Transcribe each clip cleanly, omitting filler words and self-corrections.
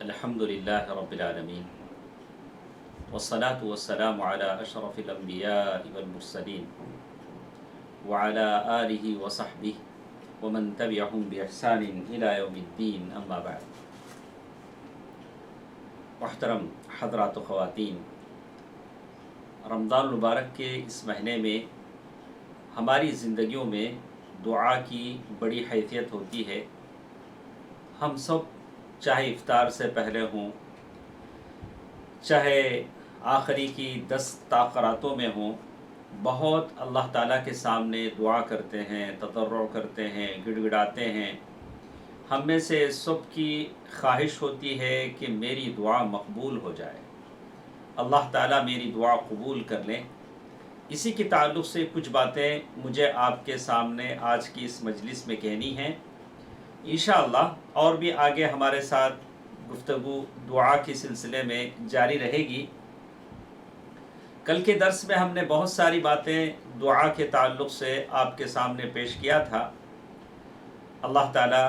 الحمدللہ رب العالمین والصلاة والسلام علی اشرف الانبیاء والمرسلین وعلی آلہ وصحبہ ومن تبعہم بإحسان الی یوم الدین، اما بعد۔ محترم حضرات و خواتین، رمضان المبارک کے اس مہینے میں ہماری زندگیوں میں دعا کی بڑی حیثیت ہوتی ہے۔ ہم سب چاہے افطار سے پہلے ہوں، چاہے آخری کی 10 تاخراتوں میں ہوں، بہت اللہ تعالیٰ کے سامنے دعا کرتے ہیں، تضرع کرتے ہیں، گڑ گڑاتے ہیں۔ ہم میں سے سب کی خواہش ہوتی ہے کہ میری دعا مقبول ہو جائے، اللہ تعالیٰ میری دعا قبول کر لیں۔ اسی کے تعلق سے کچھ باتیں مجھے آپ کے سامنے آج کی اس مجلس میں کہنی ہیں۔ انشاءاللہ اور بھی آگے ہمارے ساتھ گفتگو دعا کے سلسلے میں جاری رہے گی۔ کل کے درس میں ہم نے بہت ساری باتیں دعا کے تعلق سے آپ کے سامنے پیش کیا تھا۔ اللہ تعالی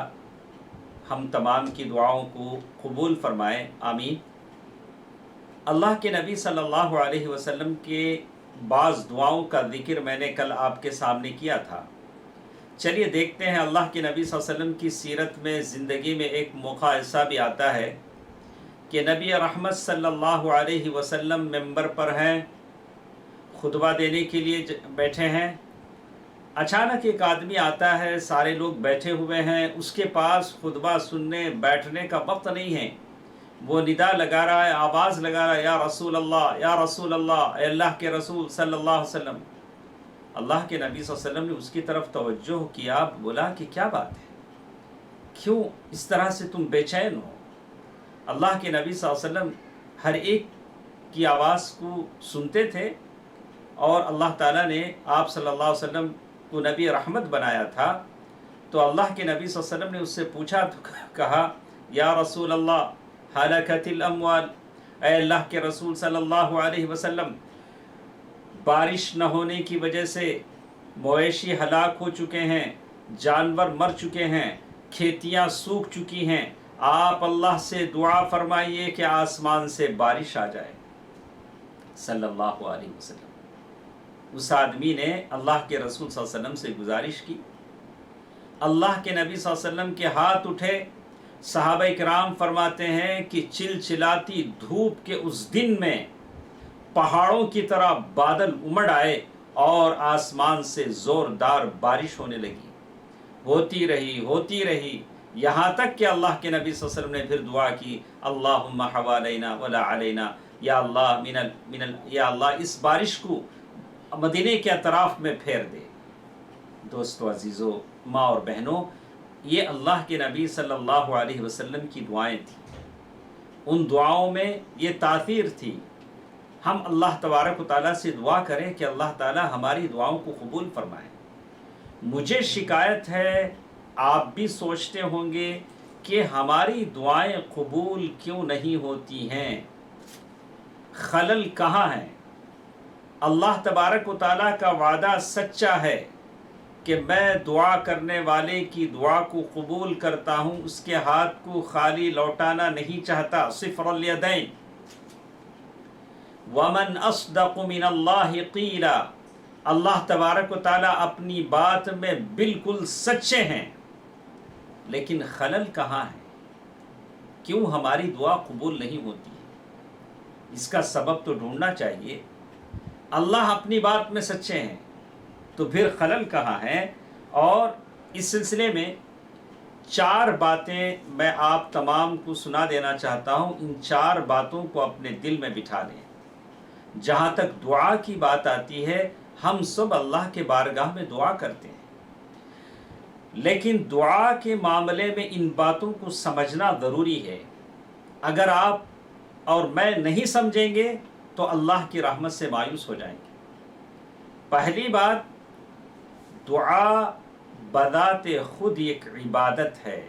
ہم تمام کی دعاؤں کو قبول فرمائے، آمین۔ اللہ کے نبی صلی اللہ علیہ وسلم کے بعض دعاؤں کا ذکر میں نے کل آپ کے سامنے کیا تھا۔ چلیے دیکھتے ہیں، اللہ کے نبی صلی اللہ علیہ وسلم کی سیرت میں زندگی میں ایک موقع ایسا بھی آتا ہے کہ نبی رحمت صلی اللہ علیہ وسلم ممبر پر ہیں، خطبہ دینے کے لیے بیٹھے ہیں۔ اچانک ایک آدمی آتا ہے، سارے لوگ بیٹھے ہوئے ہیں، اس کے پاس خطبہ سننے بیٹھنے کا وقت نہیں ہے۔ وہ ندا لگا رہا ہے، آواز لگا رہا ہے، یا رسول اللہ، یا رسول اللہ، اے اللہ کے رسول صلی اللہ علیہ وسلم۔ اللہ کے نبی صلی اللہ علیہ وسلم نے اس کی طرف توجہ کیا، بولا کہ کیا بات ہے، کیوں اس طرح سے تم بے چین ہو؟ اللہ کے نبی صلی اللہ علیہ وسلم ہر ایک کی آواز کو سنتے تھے، اور اللہ تعالیٰ نے آپ صلی اللہ علیہ وسلم کو نبی رحمت بنایا تھا۔ تو اللہ کے نبی صلی اللہ علیہ وسلم نے اس سے پوچھا تو کہا، یا رسول اللہ ہلاکت الاموال، اے اللہ کے رسول صلی اللہ علیہ وسلم، بارش نہ ہونے کی وجہ سے مویشی ہلاک ہو چکے ہیں، جانور مر چکے ہیں، کھیتیاں سوکھ چکی ہیں، آپ اللہ سے دعا فرمائیے کہ آسمان سے بارش آ جائے، صلی اللہ علیہ وسلم۔ اس آدمی نے اللہ کے رسول صلی اللہ علیہ وسلم سے گزارش کی۔ اللہ کے نبی صلی اللہ علیہ وسلم کے ہاتھ اٹھے۔ صحابہ کرام فرماتے ہیں کہ چلچلاتی دھوپ کے اس دن میں پہاڑوں کی طرح بادل امڑ آئے اور آسمان سے زوردار بارش ہونے لگی، ہوتی رہی یہاں تک کہ اللہ کے نبی صلی اللہ علیہ وسلم نے پھر دعا کی، اللہم حوالینا ولا علینا، یا اللہ اس بارش کو مدینے کے اطراف میں پھیر دے۔ دوستو عزیزو، ماں اور بہنوں، یہ اللہ کے نبی صلی اللہ علیہ وسلم کی دعائیں تھیں۔ ان دعاؤں میں یہ تاثیر تھی۔ ہم اللہ تبارک و تعالیٰ سے دعا کریں کہ اللہ تعالیٰ ہماری دعاؤں کو قبول فرمائے۔ مجھے شکایت ہے، آپ بھی سوچتے ہوں گے کہ ہماری دعائیں قبول کیوں نہیں ہوتی ہیں، خلل کہاں ہے؟ اللہ تبارک و تعالیٰ کا وعدہ سچا ہے کہ میں دعا کرنے والے کی دعا کو قبول کرتا ہوں، اس کے ہاتھ کو خالی لوٹانا نہیں چاہتا۔ صفر الیدین، وَمَنْ أَصْدَقُ مِنَ اللَّهِ قِيلًا، اللہ تبارک و تعالیٰ اپنی بات میں بالکل سچے ہیں، لیکن خلل کہاں ہے؟ کیوں ہماری دعا قبول نہیں ہوتی ہے؟ اس کا سبب تو ڈھونڈنا چاہیے۔ اللہ اپنی بات میں سچے ہیں تو پھر خلل کہاں ہے؟ اور اس سلسلے میں 4 باتیں میں آپ تمام کو سنا دینا چاہتا ہوں۔ ان 4 باتوں کو اپنے دل میں بٹھا لیں۔ جہاں تک دعا کی بات آتی ہے، ہم سب اللہ کے بارگاہ میں دعا کرتے ہیں، لیکن دعا کے معاملے میں ان باتوں کو سمجھنا ضروری ہے۔ اگر آپ اور میں نہیں سمجھیں گے تو اللہ کی رحمت سے مایوس ہو جائیں گے۔ پہلی بات، دعا بذات خود ایک عبادت ہے۔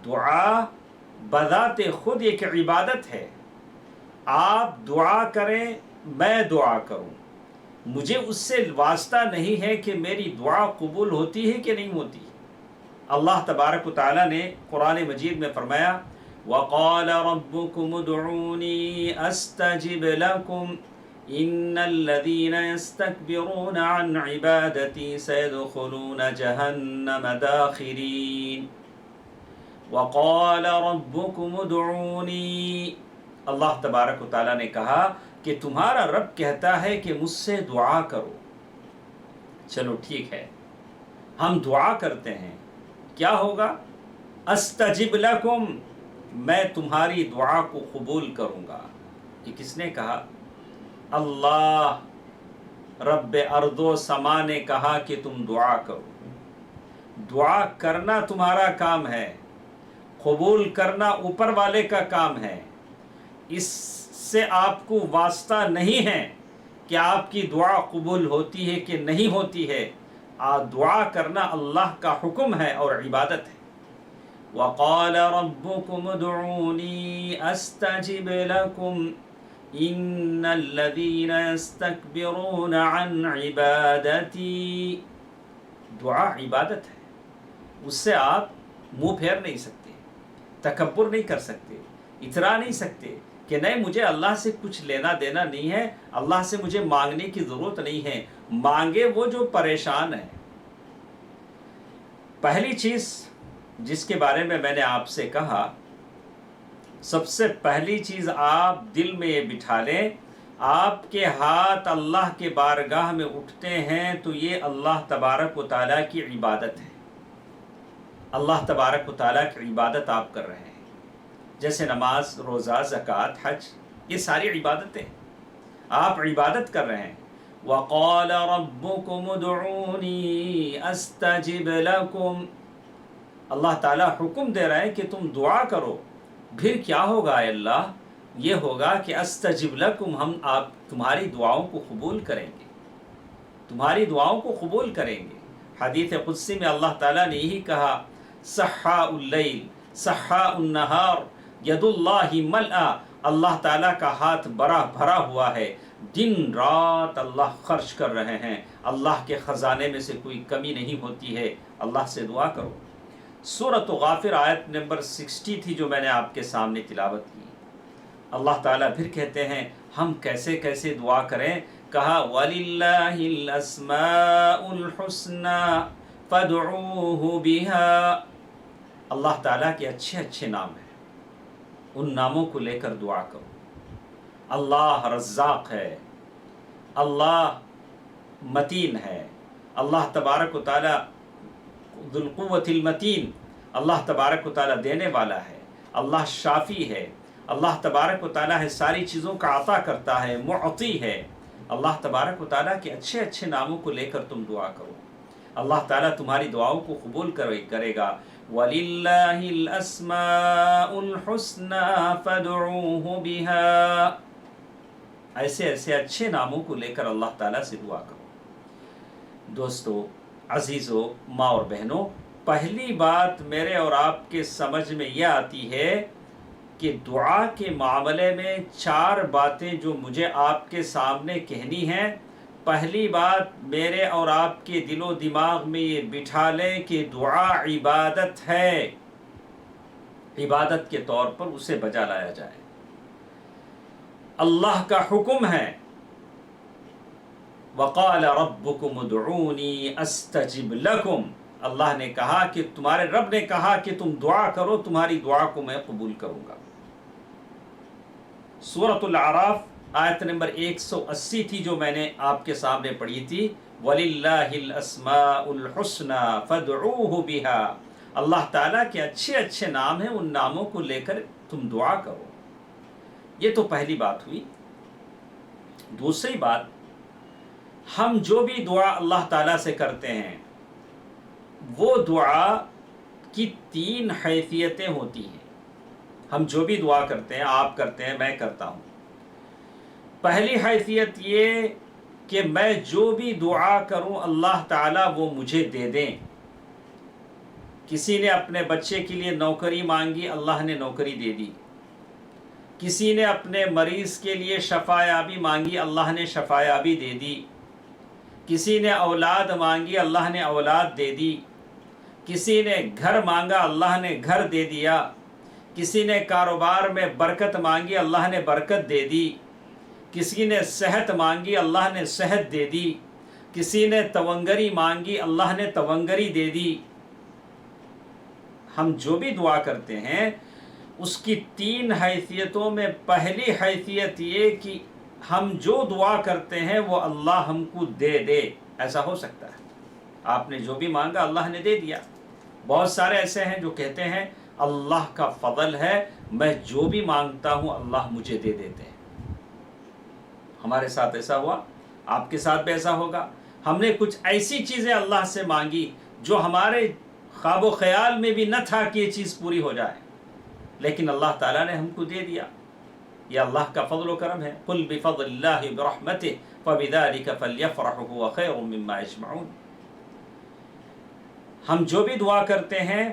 دعا بذات خود ایک عبادت ہے۔ آپ دعا کریں، میں دعا کروں، مجھے اس سے واسطہ نہیں ہے کہ میری دعا قبول ہوتی ہے کہ نہیں ہوتی۔ اللہ تبارک و تعالیٰ نے قرآن مجید میں فرمایا، وقال ربكم ادعوني استجب لكم ان الذين يستكبرون عن عبادتي سيدخلون جهنم داخرين. وقال ربكم ادعوني، اللہ تبارک و تعالیٰ نے کہا کہ تمہارا رب کہتا ہے کہ مجھ سے دعا کرو. چلو ٹھیک ہے، ہم دعا کرتے ہیں، کیا ہوگا؟ استجب لکم، میں تمہاری دعا کو قبول کروں گا. یہ کس نے کہا؟ اللہ رب ارض و سما نے کہا کہ تم دعا کرو. دعا کرنا تمہارا کام ہے، قبول کرنا اوپر والے کا کام ہے. اس سے آپ کو واسطہ نہیں ہے کہ آپ کی دعا قبول ہوتی ہے کہ نہیں ہوتی ہے. دعا کرنا اللہ کا حکم ہے اور عبادت ہے. وقال ربكم ادعوني استجب لكم ان الذين يستكبرون عن عبادتي. دعا عبادت ہے، اس سے آپ منہ پھیر نہیں سکتے، تکبر نہیں کر سکتے، اترا نہیں سکتے کہ نہیں مجھے اللہ سے کچھ لینا دینا نہیں ہے، اللہ سے مجھے مانگنے کی ضرورت نہیں ہے. مانگے وہ جو پریشان ہے. پہلی چیز جس کے بارے میں نے آپ سے کہا، سب سے پہلی چیز آپ دل میں یہ بٹھا لیں، آپ کے ہاتھ اللہ کے بارگاہ میں اٹھتے ہیں تو یہ اللہ تبارک و تعالیٰ کی عبادت ہے. اللہ تبارک و تعالیٰ کی عبادت آپ کر رہے ہیں، جیسے نماز، روزہ، زکوٰۃ، حج، یہ ساری عبادتیں آپ عبادت کر رہے ہیں. وقال ربكم ادعوني استجب لكم، اللہ تعالیٰ حکم دے رہے ہیں کہ تم دعا کرو. پھر کیا ہوگا اے اللہ؟ یہ ہوگا کہ استجب لکم، ہم آپ تمہاری دعاؤں کو قبول کریں گے، تمہاری دعاؤں کو قبول کریں گے. حدیث قدسی میں اللہ تعالیٰ نے یہی کہا، سحاء اللیل سحاء النہار ید اللہ ملأ، اللہ تعالیٰ کا ہاتھ بھرا ہوا ہے، دن رات اللہ خرچ کر رہے ہیں، اللہ کے خزانے میں سے کوئی کمی نہیں ہوتی ہے. اللہ سے دعا کرو. سورۃ غافر آیت نمبر 60 تھی جو میں نے آپ کے سامنے تلاوت کی. اللہ تعالیٰ پھر کہتے ہیں ہم کیسے کیسے دعا کریں. کہا وَلِلَّهِ الْأَسْمَاءُ الْحُسْنَى فَادْعُوهُ بِهَا، اللہ تعالیٰ کے اچھے اچھے نام ہیں، ان ناموں کو لے کر دعا کرو. اللہ رزاق ہے، اللہ متین ہے، اللہ تبارک و تعالیٰ ذو القوت المتین، اللہ تبارک و تعالیٰ دینے والا ہے، اللہ شافی ہے، اللہ تبارک و تعالیٰ ہے ساری چیزوں کا عطا کرتا ہے، معطی ہے. اللہ تبارک و تعالیٰ کے اچھے اچھے ناموں کو لے کر تم دعا کرو، اللہ تعالیٰ تمہاری دعاؤں کو قبول کرے گا. وَلِلَّهِ الْأَسْمَاءُ الْحُسْنَى فَادْعُوهُ بِهَا، ایسے ایسے اچھے ناموں کو لے کر اللہ تعالیٰ سے دعا کرو. دوستو، عزیزو، ماں اور بہنوں، پہلی بات میرے اور آپ کے سمجھ میں یہ آتی ہے کہ دعا کے معاملے میں 4 باتیں جو مجھے آپ کے سامنے کہنی ہیں. پہلی بات، میرے اور آپ کے دل و دماغ میں یہ بٹھا لیں کہ دعا عبادت ہے، عبادت کے طور پر اسے بجا لایا جائے. اللہ کا حکم ہے، وقال ربکم ادعونی استجب لکم، اللہ نے کہا کہ تمہارے رب نے کہا کہ تم دعا کرو، تمہاری دعا کو میں قبول کروں گا. سورۃ الاعراف آیت نمبر 180 تھی جو میں نے آپ کے سامنے پڑھی تھی. وَلِلَّهِ الْأَسْمَاءُ الْحُسْنَى فَادْعُوهُ بِهَا، اللہ تعالیٰ کے اچھے اچھے نام ہیں، ان ناموں کو لے کر تم دعا کرو. یہ تو پہلی بات ہوئی. دوسری بات، ہم جو بھی دعا اللہ تعالیٰ سے کرتے ہیں وہ دعا کی 3 حیثیتیں ہوتی ہیں. ہم جو بھی دعا کرتے ہیں، آپ کرتے ہیں، میں کرتا ہوں. پہلی حیثیت یہ کہ میں جو بھی دعا کروں اللہ تعالیٰ وہ مجھے دے دیں. کسی نے اپنے بچے کے لیے نوکری مانگی، اللہ نے نوکری دے دی. کسی نے اپنے مریض کے لیے شفایابی مانگی، اللہ نے شفایابی دے دی. کسی نے اولاد مانگی، اللہ نے اولاد دے دی. کسی نے گھر مانگا، اللہ نے گھر دے دیا. کسی نے کاروبار میں برکت مانگی، اللہ نے برکت دے دی، کسی نے صحت مانگی، اللہ نے صحت دے دی، کسی نے تونگری مانگی، اللہ نے تونگری دے دی۔ ہم جو بھی دعا کرتے ہیں اس کی 3 حیثیتوں میں پہلی حیثیت یہ کہ ہم جو دعا کرتے ہیں وہ اللہ ہم کو دے دے، ایسا ہو سکتا ہے۔ آپ نے جو بھی مانگا اللہ نے دے دیا۔ بہت سارے ایسے ہیں جو کہتے ہیں اللہ کا فضل ہے، میں جو بھی مانگتا ہوں اللہ مجھے دے دیتے ہیں۔ ہمارے ساتھ ایسا ہوا، آپ کے ساتھ بھی ایسا ہوگا۔ ہم نے کچھ ایسی چیزیں اللہ سے مانگی جو ہمارے خواب و خیال میں بھی نہ تھا کہ یہ چیز پوری ہو جائے، لیکن اللہ تعالیٰ نے ہم کو دے دیا۔ یہ اللہ کا فضل و کرم ہے۔ قل بفضل اللہ برحمتہ فبذلک فلیفرحوا هو خیر مما یجمعون۔ ہم جو بھی دعا کرتے ہیں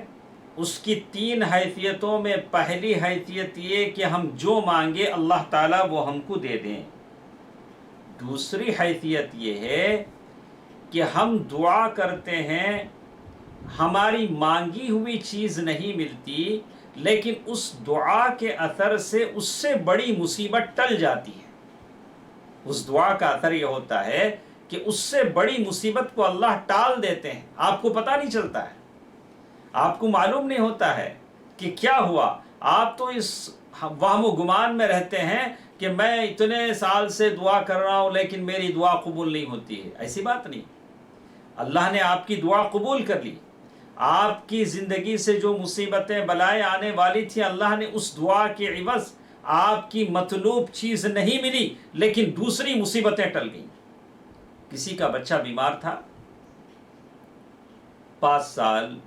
اس کی 3 حیثیتوں میں پہلی حیثیت یہ کہ ہم جو مانگے اللہ تعالیٰ وہ ہم کو دے دیں۔ دوسری حیثیت یہ ہے کہ ہم دعا کرتے ہیں، ہماری مانگی ہوئی چیز نہیں ملتی، لیکن اس دعا کے اثر سے اس سے بڑی مصیبت ٹل جاتی ہے۔ اس دعا کا اثر یہ ہوتا ہے کہ اس سے بڑی مصیبت کو اللہ ٹال دیتے ہیں، آپ کو پتہ نہیں چلتا ہے، آپ کو معلوم نہیں ہوتا ہے کہ کیا ہوا۔ آپ تو اس وہم و گمان میں رہتے ہیں کہ میں اتنے سال سے دعا کر رہا ہوں لیکن میری دعا قبول نہیں ہوتی ہے۔ ایسی بات نہیں، اللہ نے آپ کی دعا قبول کر لی۔ آپ کی زندگی سے جو مصیبتیں بلائیں آنے والی تھیں، اللہ نے اس دعا کے عوض آپ کی مطلوب چیز نہیں ملی لیکن دوسری مصیبتیں ٹل گئیں۔ کسی کا بچہ بیمار تھا، 5 سال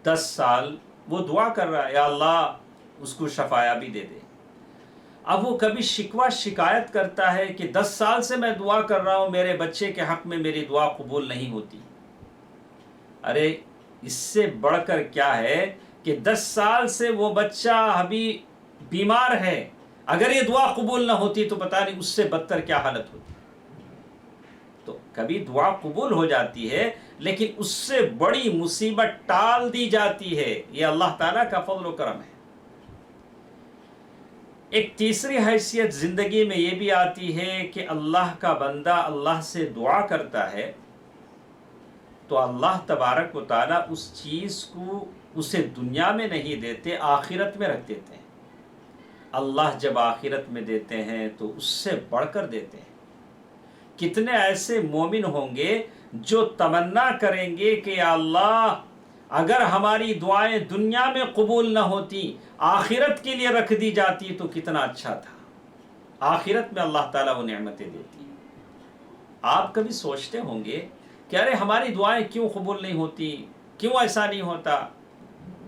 10 سال وہ دعا کر رہا ہے، یا اللہ اس کو شفایابی دے دے۔ اب وہ کبھی شکوہ شکایت کرتا ہے کہ 10 سال سے میں دعا کر رہا ہوں، میرے بچے کے حق میں میری دعا قبول نہیں ہوتی۔ ارے اس سے بڑھ کر کیا ہے کہ 10 سال سے وہ بچہ ابھی بیمار ہے، اگر یہ دعا قبول نہ ہوتی تو پتہ نہیں اس سے بدتر کیا حالت ہوتی۔ تو کبھی دعا قبول ہو جاتی ہے لیکن اس سے بڑی مصیبت ٹال دی جاتی ہے۔ یہ اللہ تعالیٰ کا فضل و کرم ہے۔ ایک تیسری حیثیت زندگی میں یہ بھی آتی ہے کہ اللہ کا بندہ اللہ سے دعا کرتا ہے تو اللہ تبارک و تعالیٰ اس چیز کو اسے دنیا میں نہیں دیتے، آخرت میں رکھ دیتے ہیں۔ اللہ جب آخرت میں دیتے ہیں تو اس سے بڑھ کر دیتے ہیں۔ کتنے ایسے مومن ہوں گے جو تمنا کریں گے کہ یا اللہ اگر ہماری دعائیں دنیا میں قبول نہ ہوتی، آخرت کے لیے رکھ دی جاتی تو کتنا اچھا تھا۔ آخرت میں اللہ تعالیٰ وہ نعمتیں دیتی ہیں۔ آپ کبھی سوچتے ہوں گے کہ ارے ہماری دعائیں کیوں قبول نہیں ہوتی، کیوں ایسا نہیں ہوتا؟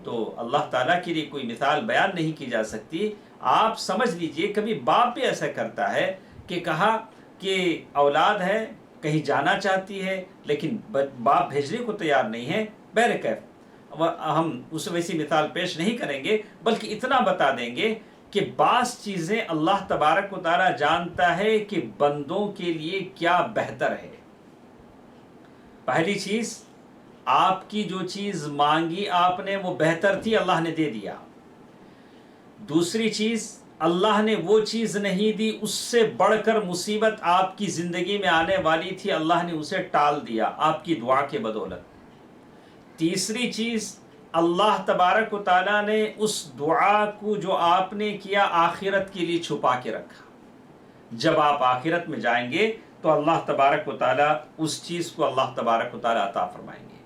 تو اللہ تعالیٰ کے لیے کوئی مثال بیان نہیں کی جا سکتی۔ آپ سمجھ لیجئے کبھی باپ بھی ایسا کرتا ہے کہ کہا کہ اولاد ہے کہیں جانا چاہتی ہے لیکن باپ بھیجنے کو تیار نہیں ہے، بہرکیف ہم اس ویسی مثال پیش نہیں کریں گے، بلکہ اتنا بتا دیں گے کہ بعض چیزیں اللہ تبارک و تعالیٰ جانتا ہے کہ بندوں کے لیے کیا بہتر ہے۔ پہلی چیز، آپ کی جو چیز مانگی آپ نے وہ بہتر تھی، اللہ نے دے دیا۔ دوسری چیز، اللہ نے وہ چیز نہیں دی، اس سے بڑھ کر مصیبت آپ کی زندگی میں آنے والی تھی، اللہ نے اسے ٹال دیا آپ کی دعا کے بدولت۔ تیسری چیز، اللہ تبارک و تعالیٰ نے اس دعا کو جو آپ نے کیا آخرت کے لیے چھپا کے رکھا۔ جب آپ آخرت میں جائیں گے تو اللہ تبارک و تعالیٰ اس چیز کو اللہ تبارک و تعالیٰ عطا فرمائیں گے۔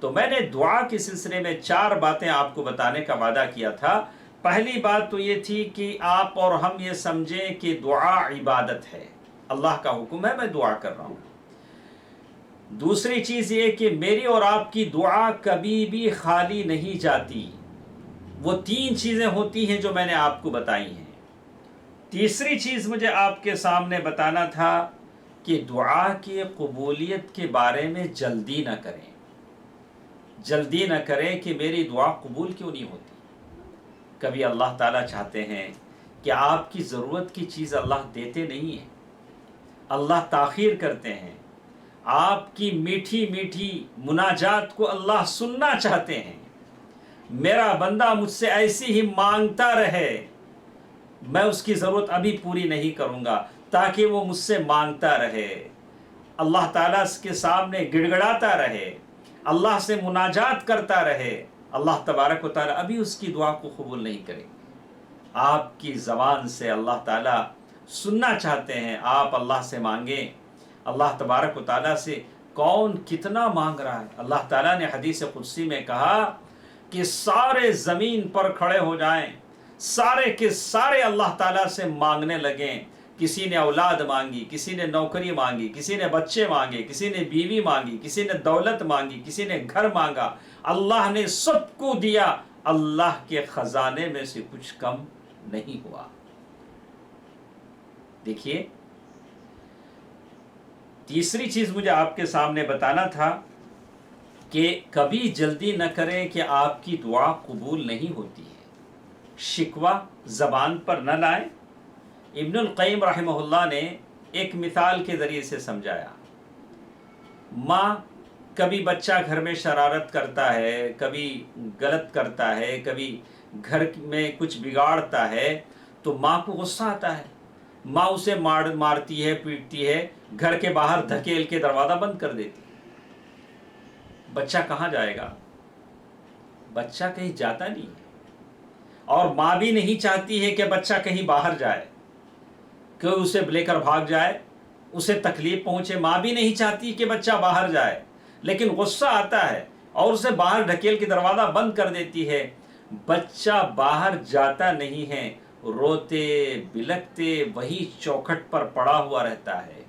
تو میں نے دعا کے سلسلے میں 4 باتیں آپ کو بتانے کا وعدہ کیا تھا۔ پہلی بات تو یہ تھی کہ آپ اور ہم یہ سمجھیں کہ دعا عبادت ہے، اللہ کا حکم ہے، میں دعا کر رہا ہوں۔ دوسری چیز یہ کہ میری اور آپ کی دعا کبھی بھی خالی نہیں جاتی۔ وہ 3 چیزیں ہوتی ہیں جو میں نے آپ کو بتائی ہیں۔ تیسری چیز مجھے آپ کے سامنے بتانا تھا کہ دعا کی قبولیت کے بارے میں جلدی نہ کریں۔ جلدی نہ کریں کہ میری دعا قبول کیوں نہیں ہوتی۔ کبھی اللہ تعالیٰ چاہتے ہیں کہ آپ کی ضرورت کی چیز اللہ دیتے نہیں ہیں، اللہ تاخیر کرتے ہیں۔ آپ کی میٹھی میٹھی مناجات کو اللہ سننا چاہتے ہیں، میرا بندہ مجھ سے ایسی ہی مانگتا رہے، میں اس کی ضرورت ابھی پوری نہیں کروں گا، تاکہ وہ مجھ سے مانگتا رہے، اللہ تعالیٰ کے سامنے گڑ گڑاتا رہے، اللہ سے مناجات کرتا رہے، اللہ تبارک و تعالیٰ ابھی اس کی دعا کو قبول نہیں کرے گا۔ آپ کی زبان سے اللہ تعالیٰ سننا چاہتے ہیں، آپ اللہ سے مانگیں۔ اللہ تبارک و تعالیٰ سے کون کتنا مانگ رہا ہے؟ اللہ تعالیٰ نے حدیث قدسی میں کہا کہ سارے زمین پر کھڑے ہو جائیں، سارے کے سارے اللہ تعالیٰ سے مانگنے لگیں۔ کسی نے اولاد مانگی، کسی نے نوکری مانگی، کسی نے بچے مانگے، کسی نے بیوی مانگی، کسی نے دولت مانگی، کسی نے گھر مانگا، اللہ نے سب کو دیا، اللہ کے خزانے میں سے کچھ کم نہیں ہوا۔ دیکھیے، تیسری چیز مجھے آپ کے سامنے بتانا تھا کہ کبھی جلدی نہ کریں کہ آپ کی دعا قبول نہیں ہوتی ہے، شکوہ زبان پر نہ لائیں۔ ابن القیم رحمہ اللہ نے ایک مثال کے ذریعے سے سمجھایا۔ ماں، کبھی بچہ گھر میں شرارت کرتا ہے، کبھی غلط کرتا ہے، کبھی گھر میں کچھ بگاڑتا ہے، تو ماں کو غصہ آتا ہے، ماں اسے مارتی ہے، پیٹتی ہے، گھر کے باہر دھکیل کے دروازہ بند کر دیتی ہے۔ بچہ کہاں جائے گا؟ بچہ کہیں جاتا نہیں ہے، اور ماں بھی نہیں چاہتی ہے کہ بچہ کہیں باہر جائے، کہ اسے لے کر بھاگ جائے، اسے تکلیف پہنچے۔ ماں بھی نہیں چاہتی کہ بچہ باہر جائے، لیکن غصہ آتا ہے اور اسے باہر ڈھکیل کے دروازہ بند کر دیتی ہے۔ بچہ باہر جاتا نہیں ہے، روتے بلکتے وہی چوکھٹ پر پڑا ہوا رہتا ہے،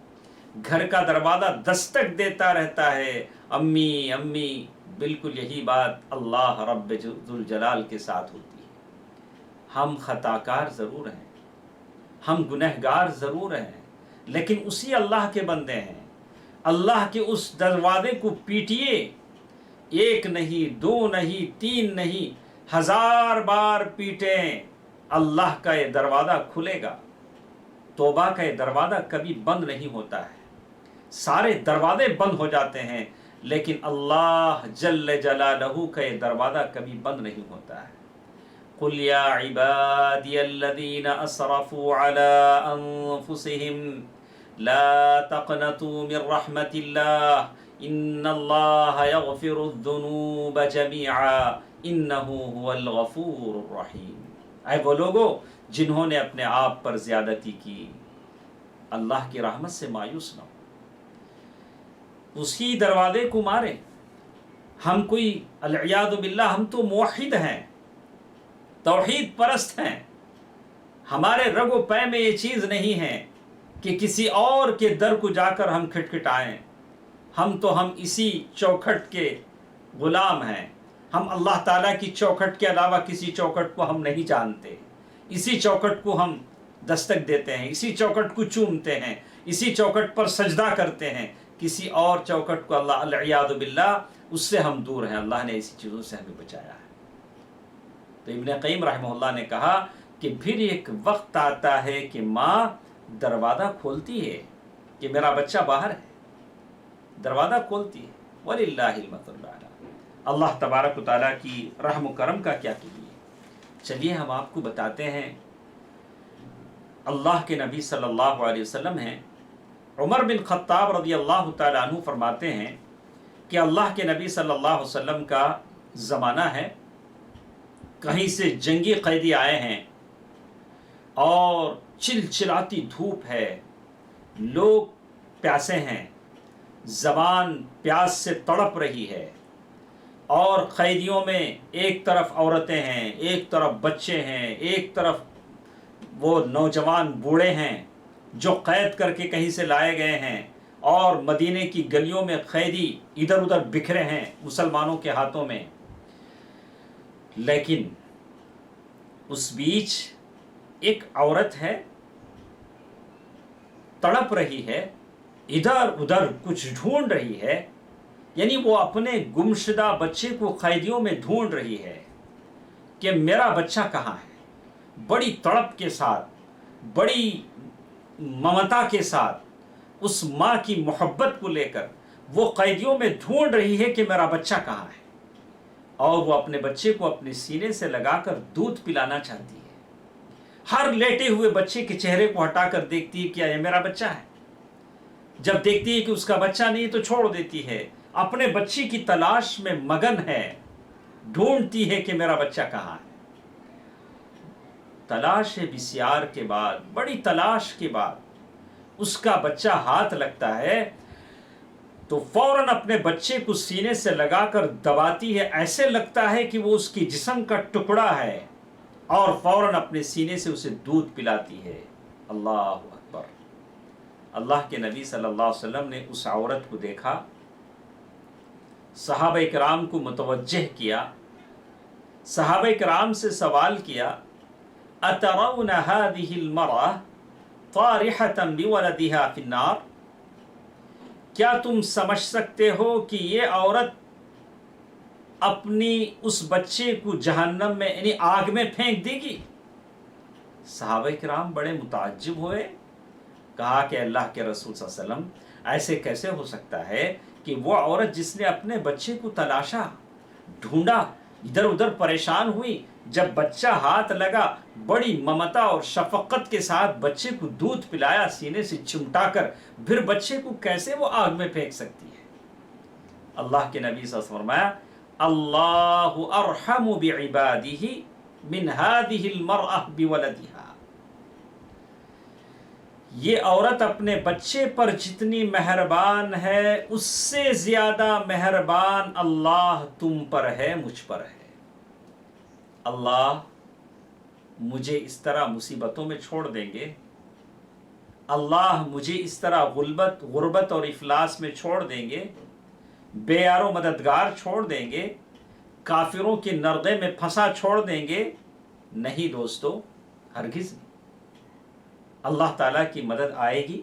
گھر کا دروازہ دستک دیتا رہتا ہے، امی امی۔ بالکل یہی بات اللہ رب ذوالجلال کے ساتھ ہوتی ہے۔ ہم خطاکار ضرور ہیں، ہم گنہگار ضرور ہیں، لیکن اسی اللہ کے بندے ہیں۔ اللہ کے اس دروازے کو پیٹیے، ایک نہیں، دو نہیں، تین نہیں، 1000 بار پیٹیں، اللہ کا یہ دروازہ کھلے گا۔ توبہ کا یہ دروازہ کبھی بند نہیں ہوتا ہے، سارے دروازے بند ہو جاتے ہیں، لیکن اللہ جل جلالہ کا یہ دروازہ کبھی بند نہیں ہوتا ہے۔ قُلْ يَا عِبَادِيَ الَّذِينَ أَسْرَفُوا عَلَىٰ أَنفُسِهِمْ لَا تَقْنَطُوا مِن رَحْمَةِ اللَّهِ إِنَّ اللَّهَ يَغْفِرُ الذُّنُوبَ جَمِيعًا إِنَّهُ هُوَ الْغَفُورُ الرَّحِيمُ۔ اے وہ لوگو جنہوں نے اپنے آپ پر زیادتی کی، اللہ کی رحمت سے مایوس نہ ہو، اسی دروازے کو مارے۔ ہم کوئی العیاذ باللہ، ہم تو موحد ہیں، توحید پرست ہیں، ہمارے رگ و پے میں یہ چیز نہیں ہے کہ کسی اور کے در کو جا کر ہم کھٹکھٹائیں۔ ہم اسی چوکھٹ کے غلام ہیں، ہم اللہ تعالیٰ کی چوکھٹ کے علاوہ کسی چوکھٹ کو ہم نہیں جانتے، اسی چوکھٹ کو ہم دستک دیتے ہیں، اسی چوکھٹ کو چومتے ہیں، اسی چوکھٹ پر سجدہ کرتے ہیں، کسی اور چوکھٹ کو اللہ العیاذ باللہ اس سے ہم دور ہیں۔ اللہ نے ایسی چیزوں سے ہمیں بچایا ہے۔ تو ابن قیم رحمہ اللہ نے کہا کہ پھر ایک وقت آتا ہے کہ ماں دروازہ کھولتی ہے کہ میرا بچہ باہر ہے، دروازہ کھولتی ہے۔ وَلِلَّهِ الْمَثَلُ الْأَعْلَىٰ۔ اللہ تبارک و تعالیٰ کی رحم و کرم کا کیا کیجیے۔ چلیے ہم آپ کو بتاتے ہیں، اللہ کے نبی صلی اللہ علیہ وسلم ہیں، عمر بن خطاب رضی اللہ تعالیٰ عنہ فرماتے ہیں کہ اللہ کے نبی صلی اللہ علیہ وسلم کا زمانہ ہے، کہیں سے جنگی قیدی آئے ہیں اور چلچلاتی دھوپ ہے، لوگ پیاسے ہیں، زبان پیاس سے تڑپ رہی ہے، اور قیدیوں میں ایک طرف عورتیں ہیں، ایک طرف بچے ہیں، ایک طرف وہ نوجوان بوڑھے ہیں جو قید کر کے کہیں سے لائے گئے ہیں، اور مدینے کی گلیوں میں قیدی ادھر ادھر بکھرے ہیں مسلمانوں کے ہاتھوں میں۔ لیکن اس بیچ ایک عورت ہے، تڑپ رہی ہے، ادھر ادھر کچھ ڈھونڈ رہی ہے، یعنی وہ اپنے گمشدہ بچے کو قیدیوں میں ڈھونڈ رہی ہے کہ میرا بچہ کہاں ہے۔ بڑی تڑپ کے ساتھ، بڑی ممتا کے ساتھ، اس ماں کی محبت کو لے کر وہ قیدیوں میں ڈھونڈ رہی ہے کہ میرا بچہ کہاں ہے۔ اور وہ اپنے بچے کو اپنے سینے سے لگا کر دودھ پلانا چاہتی ہے۔ ہر لیٹے ہوئے بچے کے چہرے کو ہٹا کر دیکھتی ہے، کیا یہ میرا بچہ ہے؟ جب دیکھتی ہے کہ اس کا بچہ نہیں تو چھوڑ دیتی ہے، اپنے بچے کی تلاش میں مگن ہے، ڈھونڈتی ہے کہ میرا بچہ کہاں ہے۔ تلاش بسیار کے بعد، بڑی تلاش کے بعد اس کا بچہ ہاتھ لگتا ہے تو فوراً اپنے بچے کو سینے سے لگا کر دباتی ہے، ایسے لگتا ہے کہ وہ اس کی جسم کا ٹکڑا ہے، اور فوراً اپنے سینے سے اسے دودھ پلاتی ہے۔ اللہ اکبر! اللہ کے نبی صلی اللہ علیہ وسلم نے اس عورت کو دیکھا، صحابہ کرام کو متوجہ کیا، صحابہ کرام سے سوال کیا، اترون هذه المرأة طارحة بولدها في النار؟ کیا تم سمجھ سکتے ہو کہ یہ عورت اپنی اس بچے کو جہنم میں یعنی آگ میں پھینک دے گی؟ صحابہ کرام بڑے متعجب ہوئے، کہا کہ اللہ کے رسول صلی اللہ علیہ وسلم ایسے کیسے ہو سکتا ہے کہ وہ عورت جس نے اپنے بچے کو تلاشا، ڈھونڈا، ادھر ادھر پریشان ہوئی، جب بچہ ہاتھ لگا بڑی ممتا اور شفقت کے ساتھ بچے کو دودھ پلایا سینے سے چمٹا کر، پھر بچے کو کیسے وہ آگ میں پھینک سکتی ہے؟ اللہ کے نبی صلی اللہ علیہ وسلم فرمایا، اللہ ارحم بعبادہ من هذه المرأة بولدها۔ یہ عورت اپنے بچے پر جتنی مہربان ہے اس سے زیادہ مہربان اللہ تم پر ہے، مجھ پر ہے۔ اللہ مجھے اس طرح مصیبتوں میں چھوڑ دیں گے، اللہ مجھے اس طرح غربت اور افلاس میں چھوڑ دیں گے، بے یار و مددگار چھوڑ دیں گے، کافروں کے نردے میں پھنسا چھوڑ دیں گے؟ نہیں دوستو، ہرگز نہیں۔ اللہ تعالیٰ کی مدد آئے گی،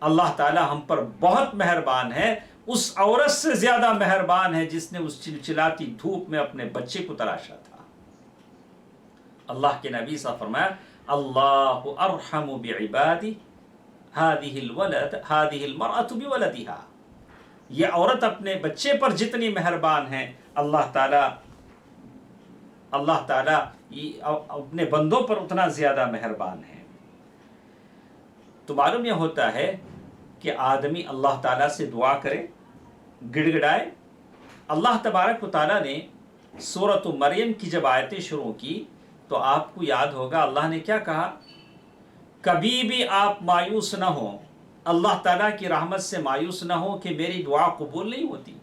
اللہ تعالیٰ ہم پر بہت مہربان ہے، اس عورت سے زیادہ مہربان ہے جس نے اس چلچلاتی دھوپ میں اپنے بچے کو تلاشا تھا۔ اللہ کے نبی صلی اللہ علیہ وسلم فرمایا، اللہ ارحم بعبادی هذه المرأة بولدها۔ یہ عورت اپنے بچے پر جتنی مہربان ہے، اللہ تعالیٰ اپنے بندوں پر اتنا زیادہ مہربان ہے۔ تو معلوم یہ ہوتا ہے کہ آدمی اللہ تعالیٰ سے دعا کرے، گڑ گڑائے۔ اللہ تبارک و تعالیٰ نے سورۃ مریم کی جب آیتیں شروع کی تو آپ کو یاد ہوگا اللہ نے کیا کہا؟ کبھی بھی آپ مایوس نہ ہوں، اللہ تعالیٰ کی رحمت سے مایوس نہ ہوں کہ میری دعا قبول نہیں ہوتی۔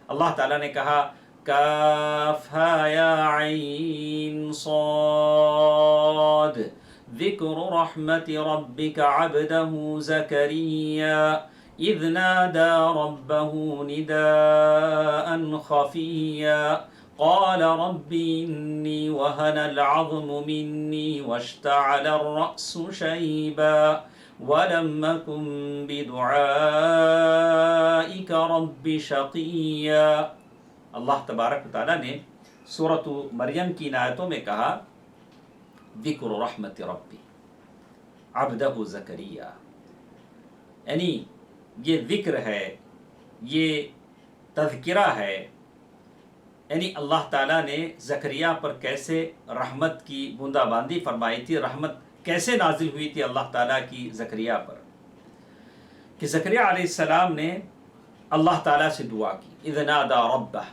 اللہ تعالیٰ نے کہا، کافھا یا عین صاد ذکر رحمت ربک عبدہ زکریا اذ نادى ربه نداء خفيا قال رب إني وهن العظم مني واشتعل الرأس شيبا ولم أكن بدعائك رب شقيا۔ اللہ تبارک و تعالیٰ نے سورۃ مریم کی آیتوں میں کہا، ذکر رحمت ربی عبدہ زکریا، یعنی یہ ذکر ہے، یہ تذکرہ ہے، یعنی اللہ تعالیٰ نے زکریا پر کیسے رحمت کی بوندا باندی فرمائی تھی، رحمت کیسے نازل ہوئی تھی اللہ تعالیٰ کی زکریا پر، کہ زکریا علیہ السلام نے اللہ تعالیٰ سے دعا کی، اذ نادى ربہ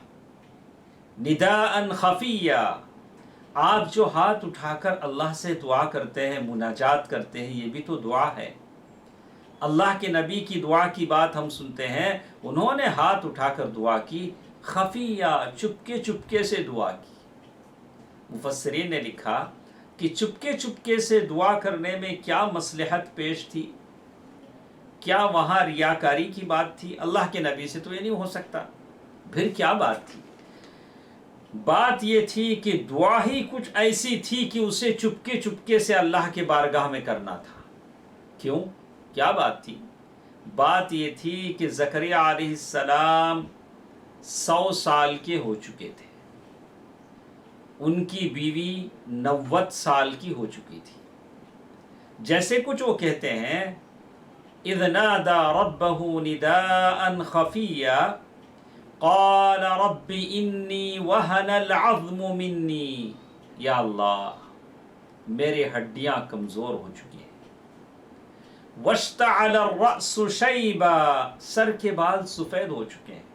نداء خفیا۔ آپ جو ہاتھ اٹھا کر اللہ سے دعا کرتے ہیں، مناجات کرتے ہیں، یہ بھی تو دعا ہے۔ اللہ کے نبی کی دعا کی بات ہم سنتے ہیں، انہوں نے ہاتھ اٹھا کر دعا کی، خفیہ، چپکے چپکے سے دعا کی۔ مفسرین نے لکھا کہ چپکے چپکے سے دعا کرنے میں کیا مصلحت پیش تھی، کیا وہاں ریاکاری کی بات تھی؟ اللہ کے نبی سے تو یہ نہیں ہو سکتا، پھر کیا بات تھی؟ بات یہ تھی کہ دعا ہی کچھ ایسی تھی کہ اسے چپکے چپکے سے اللہ کے بارگاہ میں کرنا تھا۔ کیوں؟ کیا بات تھی؟ بات یہ تھی کہ زکریا علیہ السلام 100 سال کے ہو چکے تھے، ان کی بیوی 90 سال کی ہو چکی تھی۔ جیسے کچھ وہ کہتے ہیں، اذ نادى ربه نداء خفيا قال رب انی وہن العظم منی، یا اللہ میری ہڈیاں کمزور ہو چکی ہیں، واشتعل الرأس شیبا، سر کے بال سفید ہو چکے ہیں،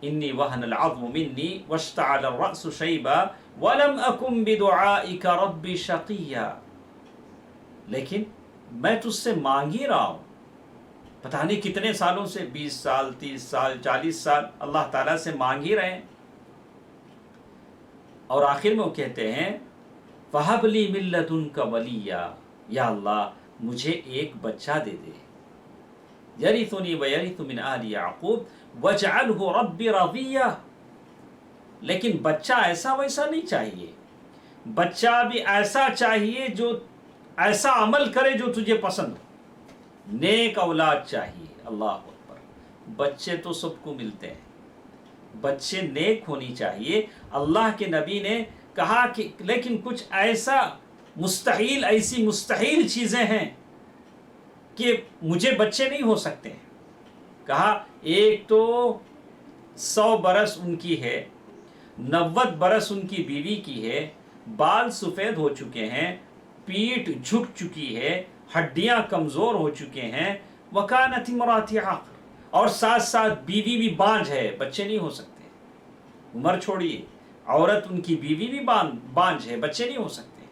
انی وہن العظم منی واشتعل الرأس شیبا ولم اکن بدعائک رب شقیا، لیکن میں تجھ سے مانگ ہی رہا ہوں، پتہ نہیں کتنے سالوں سے، 20 سال 30 سال 40 سال اللہ تعالیٰ سے مانگ ہی رہے ہیں، اور آخر میں وہ کہتے ہیں فَهَبْ لِي مِن لَّدُنْكَ وَلِيًّا، یا اللہ مجھے ایک بچہ دے دے، یرثنی ویرث من آل یعقوب واجعلہ ربی رضیہ، لیکن بچہ ایسا ویسا نہیں چاہیے، بچہ بھی ایسا چاہیے جو ایسا عمل کرے جو تجھے پسند ہو، نیک اولاد چاہیے۔ اللہ اکبر، بچے تو سب کو ملتے ہیں، بچے نیک ہونی چاہیے۔ اللہ کے نبی نے کہا کہ لیکن کچھ ایسا مستحیل، ایسی مستحیل چیزیں ہیں کہ مجھے بچے نہیں ہو سکتے ہیں۔ کہا ایک تو 100 برس ان کی ہے، 90 برس ان کی بیوی کی ہے، بال سفید ہو چکے ہیں، پیٹھ جھک چکی ہے، ہڈیاں کمزور ہو چکے ہیں، وَكَانَتِ امْرَأَتِي عَاقِرَ، اور ساتھ ساتھ بیوی بھی بانجھ ہے، بچے نہیں ہو سکتے۔ عمر چھوڑیے، عورت ان کی بیوی بھی بانجھ ہے، بچے نہیں ہو سکتے،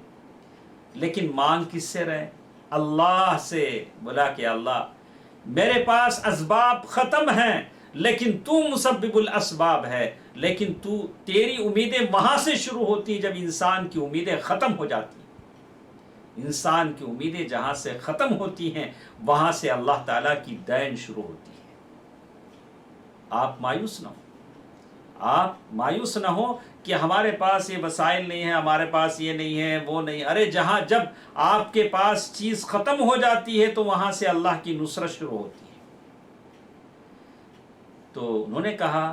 لیکن مانگ کس سے رہے؟ اللہ سے۔ بولا کہ اللہ میرے پاس اسباب ختم ہیں، لیکن تو مسبب الاسباب ہے، لیکن تیری امیدیں وہاں سے شروع ہوتی جب انسان کی امیدیں ختم ہو جاتی ہیں۔ انسان کی امیدیں جہاں سے ختم ہوتی ہیں وہاں سے اللہ تعالیٰ کی دین شروع ہوتی ہے۔ آپ مایوس نہ ہو، آپ مایوس نہ ہو کہ ہمارے پاس یہ وسائل نہیں ہیں، ہمارے پاس یہ نہیں ہے، وہ نہیں۔ ارے جب آپ کے پاس چیز ختم ہو جاتی ہے تو وہاں سے اللہ کی نصرت شروع ہوتی ہے۔ تو انہوں نے کہا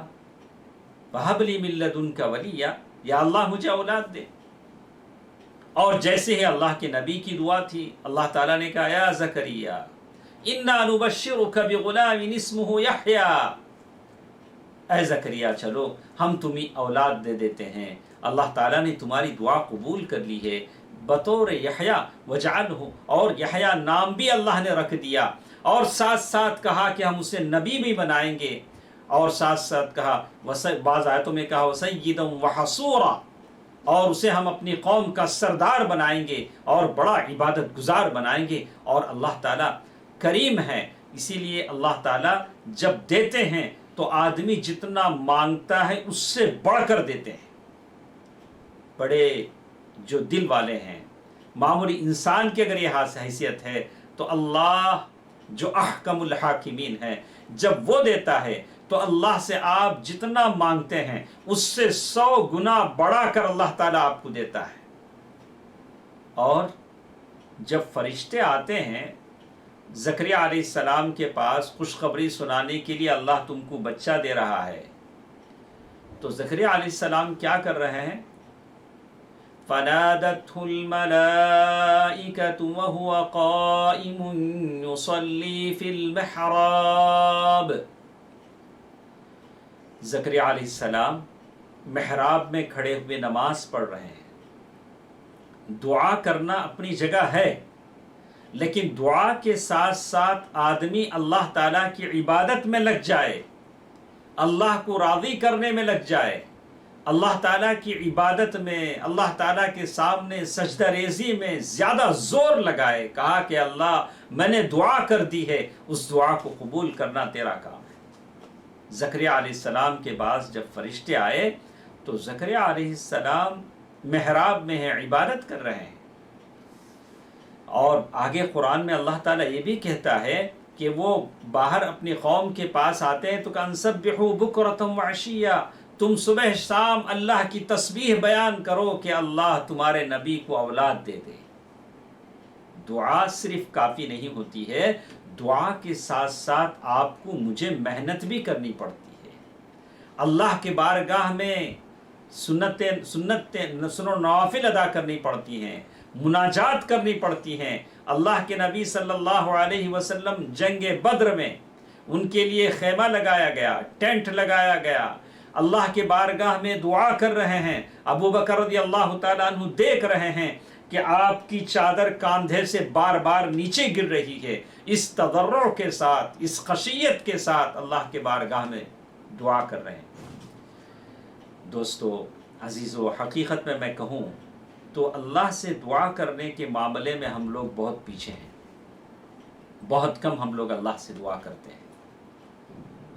وَهَبْ لِي مِن لَّدُنْكَ وَلِيًّا، یا اللہ مجھے اولاد دے۔ اور جیسے ہی اللہ کے نبی کی دعا تھی، اللہ تعالیٰ نے کہا یا زکریا اِنَّا نُبَشِّرُكَ بِغُلَامٍ اسْمُهُ یحییٰ، اے زکریا چلو ہم تمہیں اولاد دے دیتے ہیں، اللہ تعالیٰ نے تمہاری دعا قبول کر لی ہے، بطور یحییٰ وجعلہ، اور یحییٰ نام بھی اللہ نے رکھ دیا، اور ساتھ ساتھ کہا کہ ہم اسے نبی بھی بنائیں گے، اور ساتھ ساتھ کہا بعض آیتوں میں کہا وَسَیِّدًا وَحَصُورًا، اور اسے ہم اپنی قوم کا سردار بنائیں گے اور بڑا عبادت گزار بنائیں گے۔ اور اللہ تعالیٰ کریم ہے، اسی لیے اللہ تعالیٰ جب دیتے ہیں تو آدمی جتنا مانگتا ہے اس سے بڑھ کر دیتے ہیں۔ بڑے جو دل والے ہیں، معمولی انسان کی اگر یہ حیثیت ہے تو اللہ جو احکم الحاکمین ہے، جب وہ دیتا ہے تو اللہ سے آپ جتنا مانگتے ہیں اس سے 100 گنا بڑھا کر اللہ تعالیٰ آپ کو دیتا ہے۔ اور جب فرشتے آتے ہیں زکریا علیہ السلام کے پاس خوشخبری سنانے کے لیے اللہ تم کو بچہ دے رہا ہے، تو زکریا علیہ السلام کیا کر رہے ہیں؟ فَنَادَتْهُ الْمَلَائِكَةُ وَهُوَ قَائِمٌ يُصَلِّي فِي الْمِحْرَابِ، زکریا علیہ السلام محراب میں کھڑے ہوئے نماز پڑھ رہے ہیں۔ دعا کرنا اپنی جگہ ہے، لیکن دعا کے ساتھ ساتھ آدمی اللہ تعالیٰ کی عبادت میں لگ جائے، اللہ کو راضی کرنے میں لگ جائے، اللہ تعالیٰ کی عبادت میں، اللہ تعالیٰ کے سامنے سجدہ ریزی میں زیادہ زور لگائے۔ کہا کہ اللہ میں نے دعا کر دی ہے، اس دعا کو قبول کرنا تیرا کام ہے۔ زکریا علیہ السلام کے بعد جب فرشتے آئے تو زکریا علیہ السلام محراب میں ہیں، عبادت کر رہے ہیں، اور آگے قرآن میں اللہ تعالیٰ یہ بھی کہتا ہے کہ وہ باہر اپنی قوم کے پاس آتے ہیں تو کہ انسبحوا بکرۃ وعشیہ، تم صبح شام اللہ کی تسبیح بیان کرو کہ اللہ تمہارے نبی کو اولاد دے دے۔ دعا صرف کافی نہیں ہوتی ہے، دعا کے ساتھ ساتھ آپ کو مجھے محنت بھی کرنی پڑتی ہے، اللہ کے بارگاہ میں سنن و نوافل ادا کرنی پڑتی ہیں، مناجات کرنی پڑتی ہیں۔ اللہ کے نبی صلی اللہ علیہ وسلم جنگ بدر میں ان کے لیے خیمہ لگایا گیا، ٹینٹ لگایا گیا، اللہ کے بارگاہ میں دعا کر رہے ہیں۔ ابو بکر رضی اللہ تعالیٰ عنہ دیکھ رہے ہیں کہ آپ کی چادر کاندھے سے بار بار نیچے گر رہی ہے، اس تضرع کے ساتھ، اس خشیت کے ساتھ اللہ کے بارگاہ میں دعا کر رہے ہیں۔ دوستو عزیزو، حقیقت میں کہوں تو اللہ سے دعا کرنے کے معاملے میں ہم لوگ بہت پیچھے ہیں، بہت کم ہم لوگ اللہ سے دعا کرتے ہیں۔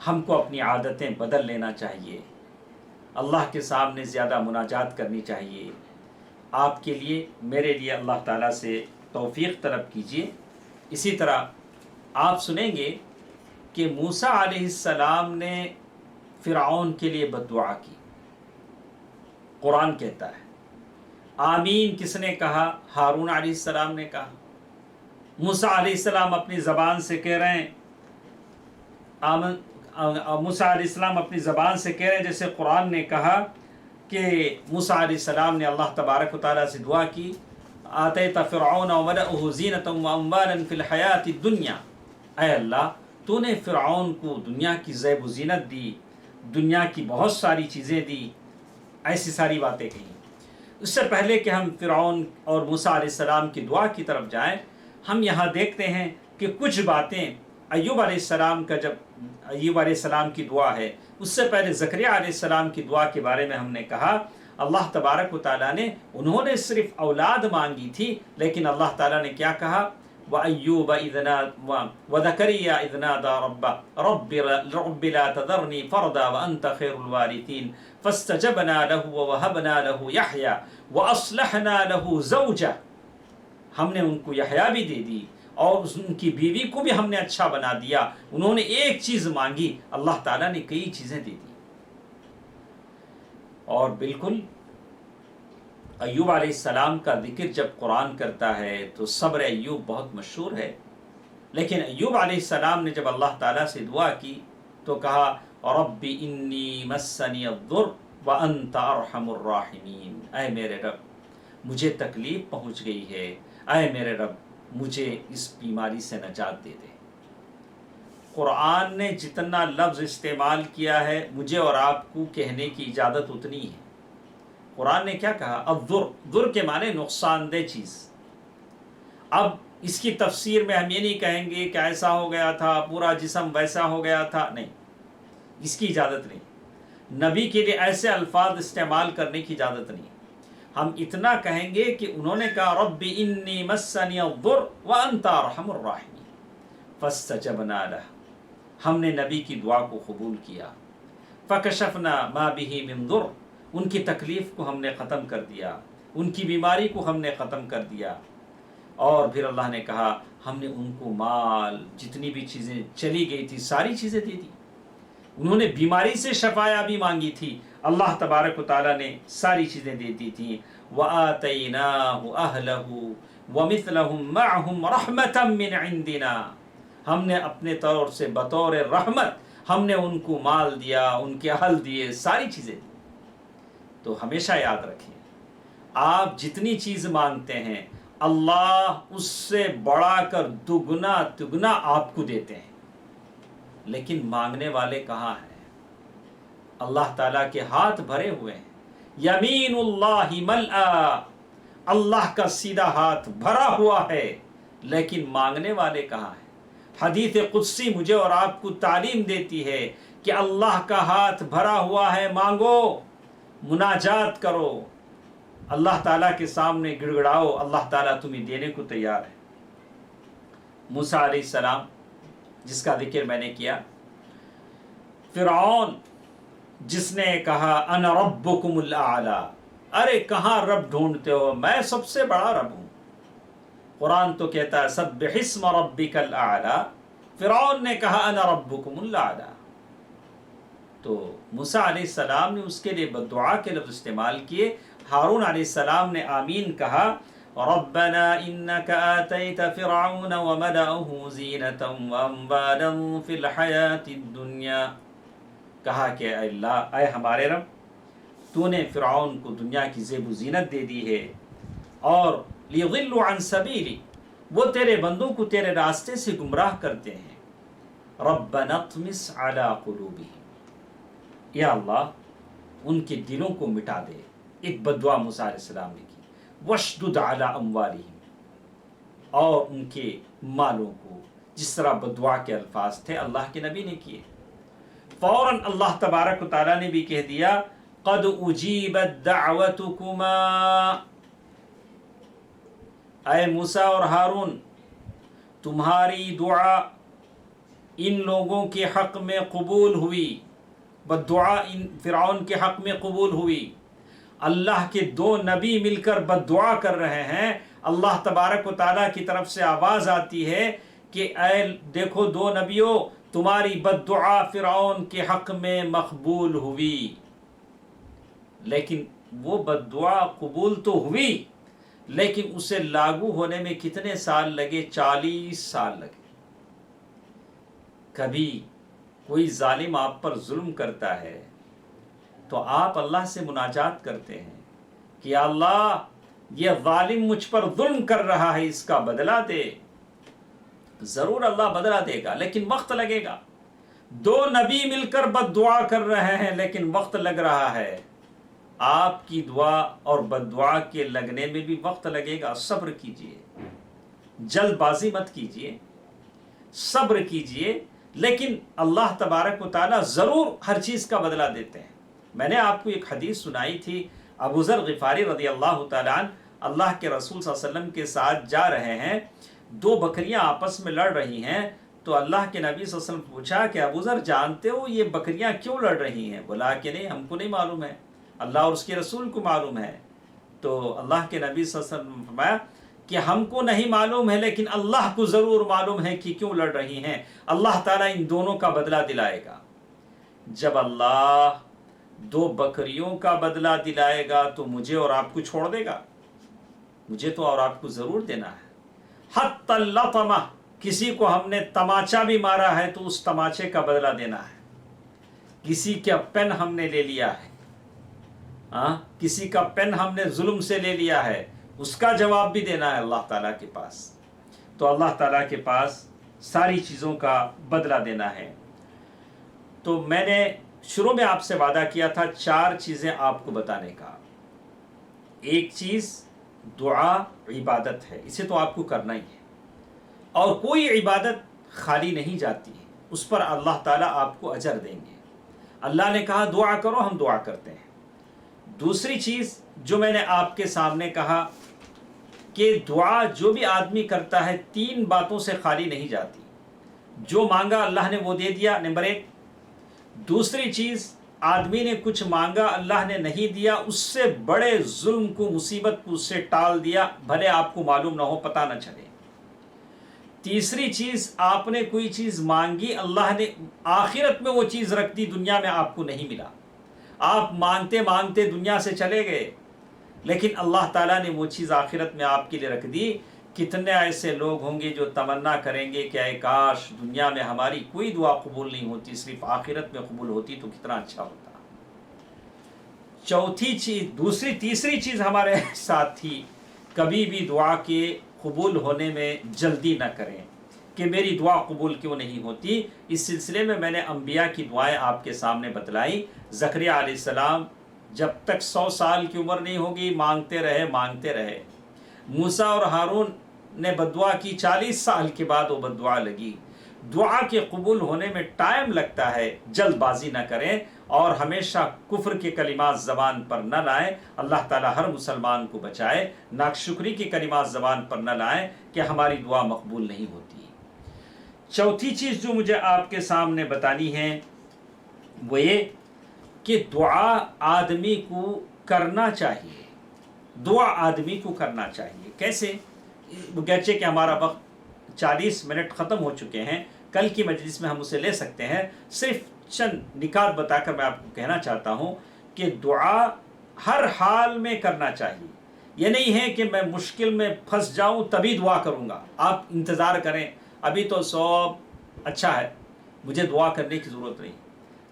ہم کو اپنی عادتیں بدل لینا چاہیے، اللہ کے سامنے زیادہ مناجات کرنی چاہیے۔ آپ کے لیے، میرے لیے اللہ تعالیٰ سے توفیق طلب کیجیے۔ اسی طرح آپ سنیں گے کہ موسیٰ علیہ السلام نے فرعون کے لیے بد دعا کی۔ قرآن کہتا ہے آمین کس نے کہا؟ ہارون علیہ السلام نے کہا۔ موسیٰ علیہ السلام اپنی زبان سے کہہ رہے ہیں، موسیٰ علیہ السلام اپنی زبان سے کہہ رہے ہیں، جیسے قرآن نے کہا کہ موسیٰ علیہ السلام نے اللہ تبارک و تعالیٰ سے دعا کی، آتیت فرعون وملئہ زینۃ واموالا فی الحیاۃ الدنیا، اے اللہ تو نے فرعون کو دنیا کی زیب و زینت دی، دنیا کی بہت ساری چیزیں دی، ایسی ساری باتیں کہیں۔ اس سے پہلے کہ ہم فرعون اور موسیٰ علیہ السلام کی دعا کی طرف جائیں، ہم یہاں دیکھتے ہیں کہ کچھ باتیں ایوب علیہ السلام کا، جب ایوب علیہ السلام کی دعا ہے، اس سے پہلے زکریا علیہ السلام کی دعا کے بارے میں ہم نے کہا اللہ تبارک و تعالیٰ نے، انہوں نے صرف اولاد مانگی تھی، لیکن اللہ تعالیٰ نے کیا کہا؟ وَأَيُّوبَ وَذَكَرِيَّا إِذْ نَادَى رَبَّ لَا تَذَرْنِي فَرْدًا وَأَنْتَ خَيْرُ الْوَارِثِينَ فَاسْتَجَبْنَا لَهُ وَوَهَبْنَا لَهُ يَحْيَىٰ وَأَصْلَحْنَا لَهُ زَوْجَهُ، ہم نے ان کو یحییٰ بھی دے دی اور ان کی بیوی کو بھی ہم نے اچھا بنا دیا۔ انہوں نے ایک چیز مانگی، اللہ تعالیٰ نے کئی چیزیں دے دی۔ اور بالکل ایوب علیہ السلام کا ذکر جب قرآن کرتا ہے تو صبر ایوب بہت مشہور ہے، لیکن ایوب علیہ السلام نے جب اللہ تعالیٰ سے دعا کی تو کہا رب انی مسنی الضر وانت ارحم الراحمین، اے میرے رب مجھے تکلیف پہنچ گئی ہے، اے میرے رب مجھے اس بیماری سے نجات دے دے۔ قرآن نے جتنا لفظ استعمال کیا ہے مجھے اور آپ کو کہنے کی اجازت اتنی ہے۔ قرآن نے کیا کہا؟ الضر، ضر کے معنی نقصان دہ چیز۔ اب اس کی تفسیر میں ہم یہ نہیں کہیں گے کہ ایسا ہو گیا تھا، پورا جسم ویسا ہو گیا تھا، نہیں، اس کی اجازت نہیں۔ نبی کے لیے ایسے الفاظ استعمال کرنے کی اجازت نہیں۔ ہم اتنا کہیں گے کہ انہوں نے کہا رب انی مسنی الضر وانت ارحم الراحمین فاستجبنا لہ، ہم نے نبی کی دعا کو قبول کیا۔ فکشفنا ما بہ من ضر، ان کی تکلیف کو ہم نے ختم کر دیا، ان کی بیماری کو ہم نے ختم کر دیا۔ اور پھر اللہ نے کہا ہم نے ان کو مال، جتنی بھی چیزیں چلی گئی تھی ساری چیزیں دے دی۔ انہوں نے بیماری سے شفایابی مانگی تھی، اللہ تبارک و تعالیٰ نے ساری چیزیں دے دی تھیں۔ وَآتَيْنَاهُ أَهْلَهُ وَمِثْلَهُمْ مَعَهُمْ رَحْمَةً مِّنْ عِنْدِنَا، ہم نے اپنے طور سے بطور رحمت ہم نے ان کو مال دیا، ان کے اہل دیے، ساری چیزیں دی۔ تو ہمیشہ یاد رکھیں، آپ جتنی چیز مانگتے ہیں اللہ اس سے بڑھا کر دگنا تگنا آپ کو دیتے ہیں، لیکن مانگنے والے کہاں ہیں؟ اللہ تعالیٰ کے ہاتھ بھرے ہوئے ہیں، یمین اللہ ملآ، اللہ کا سیدھا ہاتھ بھرا ہوا ہے، لیکن مانگنے والے کہاں ہیں؟ حدیث قدسی مجھے اور آپ کو تعلیم دیتی ہے کہ اللہ کا ہاتھ بھرا ہوا ہے، مانگو، مناجات کرو، اللہ تعالیٰ کے سامنے گڑ گڑاؤ، اللہ تعالیٰ تمہیں دینے کو تیار ہے۔ موسیٰ علیہ السلام جس کا ذکر میں نے کیا، فرعون جس نے کہا انا ربکم الاعلی، ارے کہاں رب ڈھونڈتے ہو، میں سب سے بڑا رب ہوں۔ قرآن تو کہتا ہے سبح اسم ربک الاعلی، فرعون نے کہا انا ربکم الاعلی۔ تو موسیٰ علیہ السلام نے اس کے لیے بددعا کے لفظ استعمال کیے، ہارون علیہ السلام نے آمین کہا، ربنا انك آتيت فرعون وملأه زينة واموالا في الحياة الدنيا، کہا کہ اے اللہ، اے ہمارے رب، تو نے فرعون کو دنیا کی زیب و زینت دے دی ہے، اور لیضلوا عن سبیلی، وہ تیرے بندوں کو تیرے راستے سے گمراہ کرتے ہیں، ربنا اطمس علی قلوبہم، یا اللہ ان کے دلوں کو مٹا دے. ایک بد دعا موسیٰ علیہ السلام نے کی. واشدد علی اموالہم، اور ان کے مالوں کو، جس طرح بد دعا کے الفاظ تھے اللہ کے نبی نے کیے. فوراً اللہ تبارک و تعالیٰ نے بھی کہہ دیا قد اجیبت دعوتکما، اے موسیٰ اور ہارون تمہاری دعا ان لوگوں کے حق میں قبول ہوئی، بد دعا ان فرعون کے حق میں قبول ہوئی. اللہ کے دو نبی مل کر بد دعا کر رہے ہیں، اللہ تبارک و تعالیٰ کی طرف سے آواز آتی ہے کہ اے دیکھو دو نبیوں، تمہاری بد دعا فرعون کے حق میں مقبول ہوئی. لیکن وہ بد دعا قبول تو ہوئی، لیکن اسے لاگو ہونے میں کتنے سال لگے؟ 40 سال لگے. کبھی کوئی ظالم آپ پر ظلم کرتا ہے تو آپ اللہ سے مناجات کرتے ہیں کہ یا اللہ یہ ظالم مجھ پر ظلم کر رہا ہے، اس کا بدلہ دے. ضرور اللہ بدلہ دے گا، لیکن وقت لگے گا. دو نبی مل کر بد دعا کر رہے ہیں لیکن وقت لگ رہا ہے. آپ کی دعا اور بد دعا کے لگنے میں بھی وقت لگے گا. صبر کیجئے، جلد بازی مت کیجئے، صبر کیجئے. لیکن اللہ تبارک و تعالیٰ ضرور ہر چیز کا بدلہ دیتے ہیں. میں نے آپ کو ایک حدیث سنائی تھی، ابو ذر غفاری رضی اللہ تعالیٰ عنہ اللہ کے رسول صلی اللہ علیہ وسلم کے ساتھ جا رہے ہیں، دو بکریاں آپس میں لڑ رہی ہیں. تو اللہ کے نبی صلی اللہ علیہ وسلم پوچھا کہ ابو ذر جانتے ہو یہ بکریاں کیوں لڑ رہی ہیں؟ بولا کہ نہیں، ہم کو نہیں معلوم ہے، اللہ اور اس کے رسول کو معلوم ہے. تو اللہ کے نبی صلی اللہ علیہ وسلم نے فرمایا کہ ہم کو نہیں معلوم ہے لیکن اللہ کو ضرور معلوم ہے کہ کیوں لڑ رہی ہیں. اللہ تعالیٰ ان دونوں کا بدلہ دلائے گا. جب اللہ دو بکریوں کا بدلہ دلائے گا تو مجھے اور آپ کو چھوڑ دے گا؟ مجھے تو اور آپ کو ضرور دینا ہے. حتی اللطمہ، کسی کو ہم نے تماچا بھی مارا ہے تو اس تماچے کا بدلہ دینا ہے. کسی کا پین ہم نے لے لیا ہے، کسی کا پین ہم نے ظلم سے لے لیا ہے، اس کا جواب بھی دینا ہے اللہ تعالیٰ کے پاس. تو اللہ تعالیٰ کے پاس ساری چیزوں کا بدلہ دینا ہے. تو میں نے شروع میں آپ سے وعدہ کیا تھا 4 چیزیں آپ کو بتانے کا. ایک چیز دعا عبادت ہے، اسے تو آپ کو کرنا ہی ہے، اور کوئی عبادت خالی نہیں جاتی ہے، اس پر اللہ تعالیٰ آپ کو اجر دیں گے. اللہ نے کہا دعا کرو، ہم دعا کرتے ہیں. دوسری چیز جو میں نے آپ کے سامنے کہا کہ دعا جو بھی آدمی کرتا ہے 3 باتوں سے خالی نہیں جاتی. جو مانگا اللہ نے وہ دے دیا، نمبر 1. دوسری چیز آدمی نے کچھ مانگا اللہ نے نہیں دیا، اس سے بڑے ظلم کو، مصیبت کو اس سے ٹال دیا، بھلے آپ کو معلوم نہ ہو، پتہ نہ چلے. تیسری چیز آپ نے کوئی چیز مانگی، اللہ نے آخرت میں وہ چیز رکھ دی، دنیا میں آپ کو نہیں ملا. آپ مانگتے مانگتے دنیا سے چلے گئے لیکن اللہ تعالیٰ نے وہ چیز آخرت میں آپ کے لیے رکھ دی. کتنے ایسے لوگ ہوں گے جو تمنا کریں گے کہ اے کاش دنیا میں ہماری کوئی دعا قبول نہیں ہوتی، صرف آخرت میں قبول ہوتی تو کتنا اچھا ہوتا. تیسری چیز ہمارے ساتھ تھی، کبھی بھی دعا کے قبول ہونے میں جلدی نہ کریں کہ میری دعا قبول کیوں نہیں ہوتی. اس سلسلے میں نے انبیاء کی دعائیں آپ کے سامنے بتلائی. زکریا علیہ السلام جب تک 100 سال کی عمر نہیں ہوگی مانگتے رہے. موسیٰ اور ہارون نے بددعا کی، 40 سال کے بعد وہ بددعا لگی. دعا کے قبول ہونے میں ٹائم لگتا ہے، جلد بازی نہ کریں اور ہمیشہ کفر کے کلمات زبان پر نہ لائیں. اللہ تعالی ہر مسلمان کو بچائے. ناکشکری کے کلمات زبان پر نہ لائیں کہ ہماری دعا مقبول نہیں ہوتی. چوتھی چیز جو مجھے آپ کے سامنے بتانی ہے وہ یہ کہ دعا آدمی کو کرنا چاہیے. دعا آدمی کو کرنا چاہیے. کیسے؟ گرچہ کہ ہمارا وقت 40 منٹ ختم ہو چکے ہیں، کل کی مجلس میں ہم اسے لے سکتے ہیں. صرف چند نکات بتا کر میں آپ کو کہنا چاہتا ہوں کہ دعا ہر حال میں کرنا چاہیے. یہ نہیں ہے کہ میں مشکل میں پھنس جاؤں تبھی دعا کروں گا. آپ انتظار کریں، ابھی تو سب اچھا ہے، مجھے دعا کرنے کی ضرورت نہیں.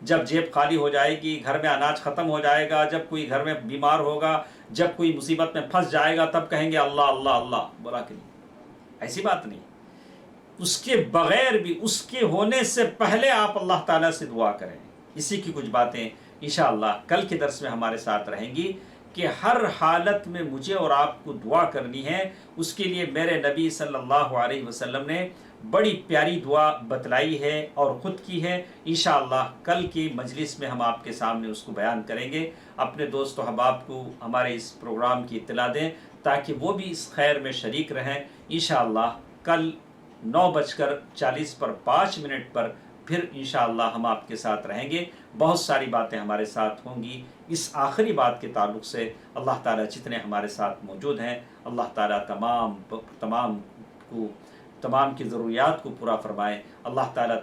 جب جیب خالی ہو جائے گی، گھر میں اناج ختم ہو جائے گا، جب کوئی گھر میں بیمار ہوگا، جب کوئی مصیبت میں پھنس جائے گا، تب کہیں گے اللہ اللہ اللہ. بولا کہ نہیں، ایسی بات نہیں. اس کے بغیر بھی، اس کے ہونے سے پہلے آپ اللہ تعالیٰ سے دعا کریں۔ اسی کی کچھ باتیں انشاءاللہ کل کے درس میں ہمارے ساتھ رہیں گی کہ ہر حالت میں مجھے اور آپ کو دعا کرنی ہے۔ اس کے لیے میرے نبی صلی اللہ علیہ وسلم نے بڑی پیاری دعا بتلائی ہے اور خود کی ہے۔ انشاءاللہ کل کی مجلس میں ہم آپ کے سامنے اس کو بیان کریں گے۔ اپنے دوست و احباب کو ہمارے اس پروگرام کی اطلاع دیں تاکہ وہ بھی اس خیر میں شریک رہیں۔ انشاءاللہ کل 9:40 پر 5 پر پھر انشاءاللہ ہم آپ کے ساتھ رہیں گے۔ بہت ساری باتیں ہمارے ساتھ ہوں گی۔ اس آخری بات کے تعلق سے اللہ تعالیٰ جتنے ہمارے ساتھ موجود ہیں، اللہ تعالیٰ تمام کی ضروریات کو پورا فرمائے۔ اللہ تعالیٰ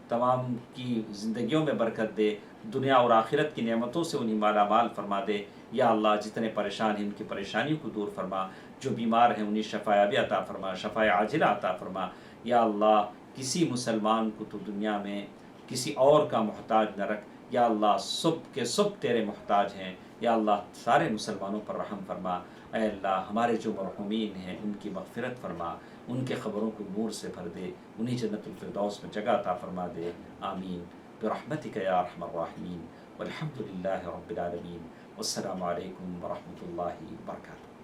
تمام کی زندگیوں میں برکت دے، دنیا اور آخرت کی نعمتوں سے انہیں مالا مال فرما دے۔ یا اللہ جتنے پریشان ہیں ان کی پریشانیوں کو دور فرما، جو بیمار ہیں انہیں شفایابی عطا فرما، شفاء عاجلہ عطا فرما۔ یا اللہ کسی مسلمان کو تو دنیا میں کسی اور کا محتاج نہ رکھ۔ یا اللہ سب کے سب تیرے محتاج ہیں۔ یا اللہ سارے مسلمانوں پر رحم فرما۔ اے اللہ ہمارے جو مرحومین ہیں ان کی مغفرت فرما، ان کے قبروں کو نور سے بھر دے، انہیں جنت الفردوس میں جگہ عطا فرما دے۔ آمین برحمتک یا ارحم الراحمین، والحمد للہ رب العالمین، والسلام علیکم ورحمۃ اللہ وبرکاتہ۔